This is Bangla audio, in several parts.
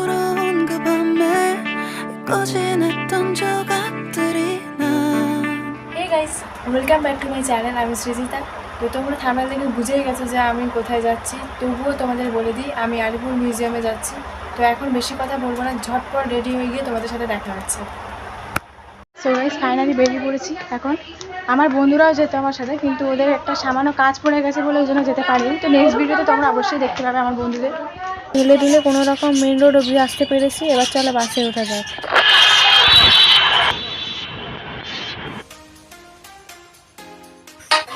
부러운 그 밤에 꺼진했던 조각들이 난 Hey guys, welcome back to my channel. আমি সৃজিতা। তো তোমরা থাম্বনেল দেখে বুঝেই গেছো যে আমি কোথায় যাচ্ছি। তবুও তোমাদের বলে দিই আমি আলিপুর মিউজিয়ামে যাচ্ছি। তো এখন বেশি কথা বলবো না, ঝটপট রেডি হয়ে গিয়ে তোমাদের সাথে দেখা হচ্ছে। সো গাইস ফাইনালি বেরিয়ে পড়েছি। এখন আমার বন্ধুরাও যেত আমার সাথে, কিন্তু ওদের একটা সামান্য কাজ পড়ে গেছে বলে ওই জন্য যেতে পারিনি। তো নেক্সট ভিডিওতে তোমরা অবশ্যই দেখতে পাবে আমার বন্ধুদের। ঢুলে ঢুলে কোনো রকম মেন রোড অবধি আসতে পেরেছি। এবার চলো বাসে ওঠা যায়।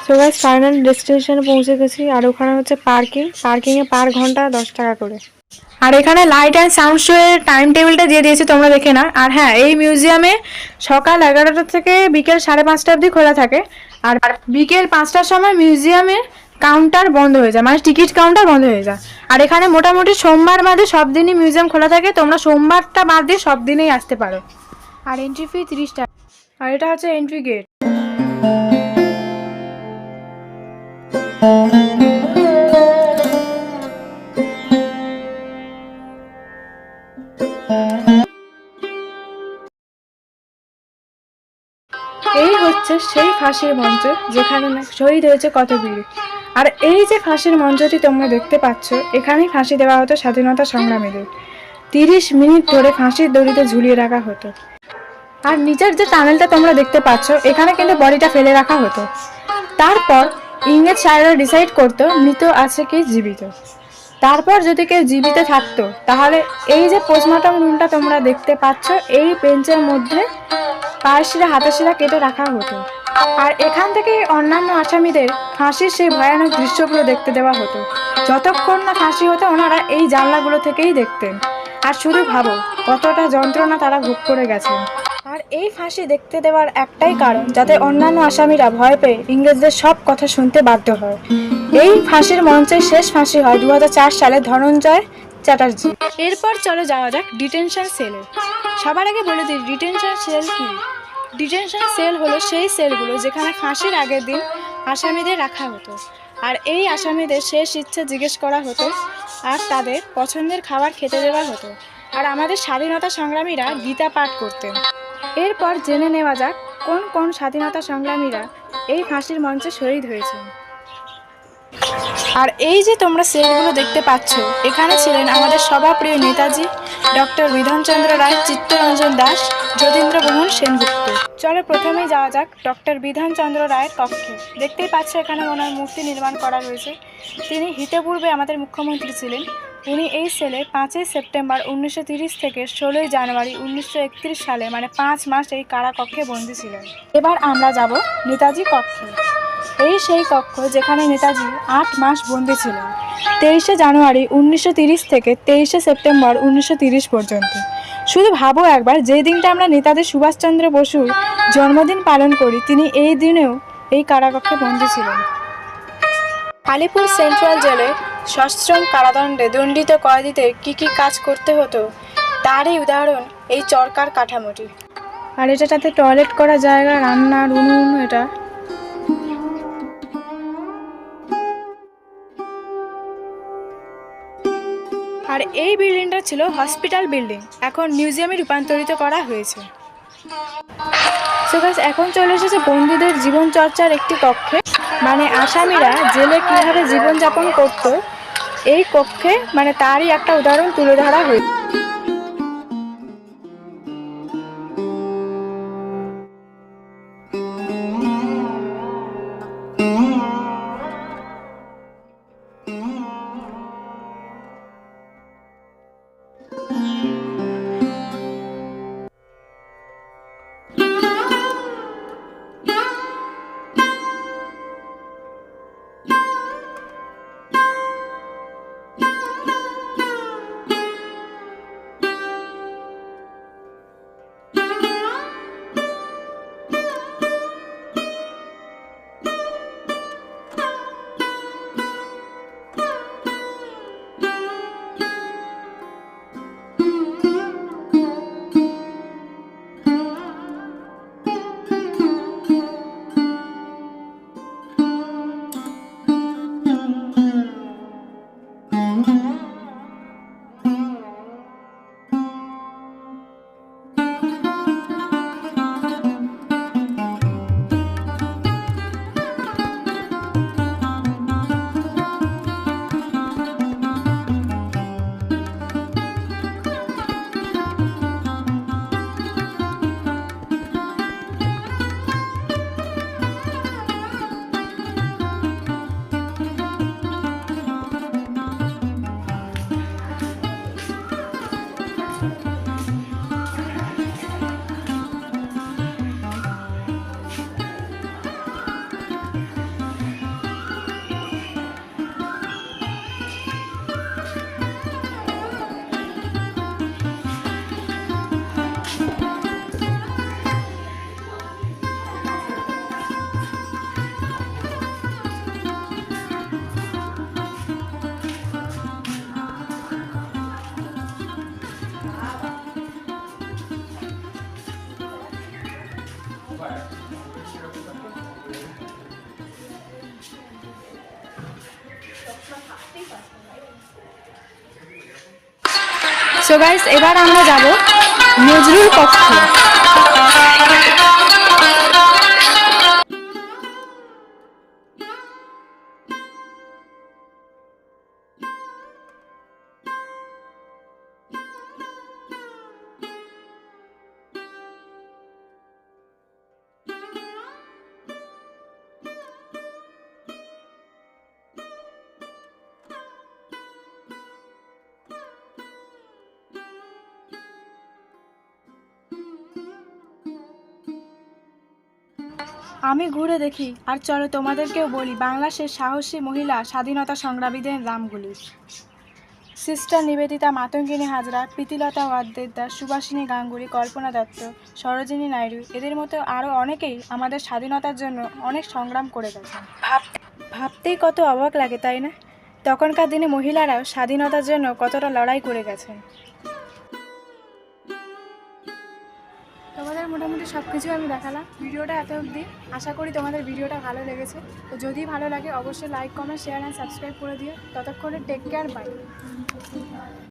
তো গাইস ফাইনাল ডেস্টিনেশনে পৌঁছে গেছি। আর ওখানে হচ্ছে পার্কিংয়ে পার ঘন্টা 10 টাকা করে। আর এখানে লাইট অ্যান্ড সাউন্ড শো এর টাইম টেবিলটা দিয়ে দিয়েছে, তোমরা দেখে না। আর হ্যাঁ, এই মিউজিয়ামে সকাল 11টা থেকে বিকেল 5:30 অবধি খোলা থাকে। আর বিকেল 5টার সময় মিউজিয়ামের কাউন্টার বন্ধ হয়ে যায়, মানে টিকিট কাউন্টার বন্ধ হয়ে যায়। আর এখানে মোটামুটি সোমবার বাদে সব দিনই মিউজিয়াম খোলা থাকে। তোমরা সোমবারটা বাদ দিয়ে সব দিনেই আসতে পারো। আর এন্ট্রি ফি 30 টাকা। আর এটা হচ্ছে এন্ট্রি গেট। এই হচ্ছে সেই ফাঁসির মঞ্চ যেখানে শহীদ হয়েছে কত বীর। আর এই যে ফাঁসির মঞ্চটি তোমরা দেখতে পাচ্ছ, এখানেই ফাঁসি দেওয়া হতো স্বাধীনতা সংগ্রামীদের। 30 মিনিট ধরে ফাঁসির দড়িতে ঝুলিয়ে রাখা হতো। আর নিচের যে টানেলটা তোমরা দেখতে পাচ্ছ, এখানে কিন্তু বডিটা ফেলে রাখা হতো। তারপর ইংরেজ সাহেবরা ডিসাইড করতো মৃত আছে কি জীবিত। তারপর যদি কেউ জীবিত থাকতো তাহলে এই যে পোস্টমর্টম রুমটা তোমরা দেখতে পাচ্ছ, এই বেঞ্চের মধ্যে পায়ের শিরা হাতের শিরা কেটে রাখা হতো। আর এখান থেকে অন্যান্য আসামিদের ফাঁসির সেই ভয়ানক দৃশ্যগুলো দেখতে দেওয়া হতো। যতক্ষণ না ফাঁসি হতো ওনারা এই জানলাগুলো থেকেই দেখতেন। আর শুধু ভাবো কতটা যন্ত্রণা তারা ভোগ করে গেছেন। আর এই ফাঁসি দেখতে দেওয়ার একটাই কারণ, যাতে অন্যান্য আসামিরা ভয় পেয়ে ইংরেজদের সব কথা শুনতে বাধ্য হয়। এই ফাঁসির মঞ্চে শেষ ফাঁসি হয় 2004 সালে ধনঞ্জয় চ্যাটার্জি। এরপর চলে যাওয়া যাক ডিটেনশন সেলে। সবার আগে বলে দিই ডিটেনশন সেল কি। ডিটেনশন সেল হলো সেই সেলগুলো যেখানে ফাঁসির আগের দিন আসামিদের রাখা হতো। আর এই আসামিদের শেষ ইচ্ছে জিজ্ঞেস করা হতো, আর তাদের পছন্দের খাবার খেতে দেওয়া হতো। আর আমাদের স্বাধীনতা সংগ্রামীরা গীতা পাঠ করতেন। এরপর জেনে নেওয়া যাক কোন কোন স্বাধীনতা সংগ্রামীরা এই ফাঁসির মঞ্চে শহীদ হয়েছেন। আর এই যে তোমরা সেলগুলো দেখতে পাচ্ছ, এখানে ছিলেন আমাদের সভাপ্রিয় নেতাজি, ডক্টর বিধানচন্দ্র রায়, চিত্তরঞ্জন দাস, যতীন্দ্রমোহন সেনগুপ্ত। চলো প্রথমেই যাওয়া যাক ডক্টর বিধানচন্দ্র রায়ের কক্ষে। দেখতেই পাচ্ছ এখানে ওনার মূর্তি নির্মাণ করা রয়েছে। তিনি হিতপূর্বে আমাদের মুখ্যমন্ত্রী ছিলেন। উনি এই সেলে 5ই সেপ্টেম্বর 1930 থেকে 16ই জানুয়ারি 1931 সালে, মানে 5 মাস এই কারাকক্ষে বন্দী ছিলেন। এবার আমরা যাব নেতাজি কক্ষে। এই সেই কক্ষ যেখানে নেতাজি 8 মাস বন্দী ছিলেন, 23শে জানুয়ারি 1930 থেকে 23শে সেপ্টেম্বর 1930 পর্যন্ত। শুধু ভাবো একবার, যেই দিনটা আমরা নেতাজি সুভাষচন্দ্র বসুর জন্মদিন পালন করি, তিনি এই দিনেও এই কারাকক্ষে বন্দী ছিলেন। আলিপুর সেন্ট্রাল জেলে সশ্রম কারাদণ্ডে দণ্ডিত কয়েদিদের কী কী কাজ করতে হতো তারই উদাহরণ এই চরকার কাঠামোটি। আর এটাতে টয়লেট করার জায়গা, রান্নার উনুন এটা। আর এই বিল্ডিংটা ছিল হসপিটাল বিল্ডিং, এখন মিউজিয়ামে রূপান্তরিত করা হয়েছে। সো গাইস এখন চলে এসেছে বন্দীদের জীবনচর্চার একটি কক্ষে, মানে আসামিরা জেলে কীভাবে জীবনযাপন করত এই কক্ষে, মানে তারই একটা উদাহরণ তুলে ধরা হয়েছে। সো গাইস, এবার আমরা যাব নজরুল কক্ষে। আমি ঘুরে দেখি আর চলো তোমাদেরকেও বলি বাংলার সেই সাহসী মহিলা স্বাধীনতা সংগ্রামীদের নামগুলি। সিস্টার নিবেদিতা, মাতঙ্গিনী হাজরা, প্রীতিলতা ওয়াদ্দেদার, সুভাষিনী গাঙ্গুলি, কল্পনা দত্ত, সরোজিনী নাইডু, এদের মতো আরও অনেকেই আমাদের স্বাধীনতার জন্য অনেক সংগ্রাম করে গেছেন। ভাবতেই কত অবাক লাগে, তাই না? তখনকার দিনে মহিলারাও স্বাধীনতার জন্য কতটা লড়াই করে গেছেন। তোমাদের মোটামুটি সব কিছু আমি দেখালাম ভিডিওটা এত অবধি। আশা করি তোমাদের ভিডিওটা ভালো লেগেছে। তো যদি ভালো লাগে অবশ্যই like, comment, share and subscribe করে দিও। ততক্ষণে টেক কেয়ার, বাই।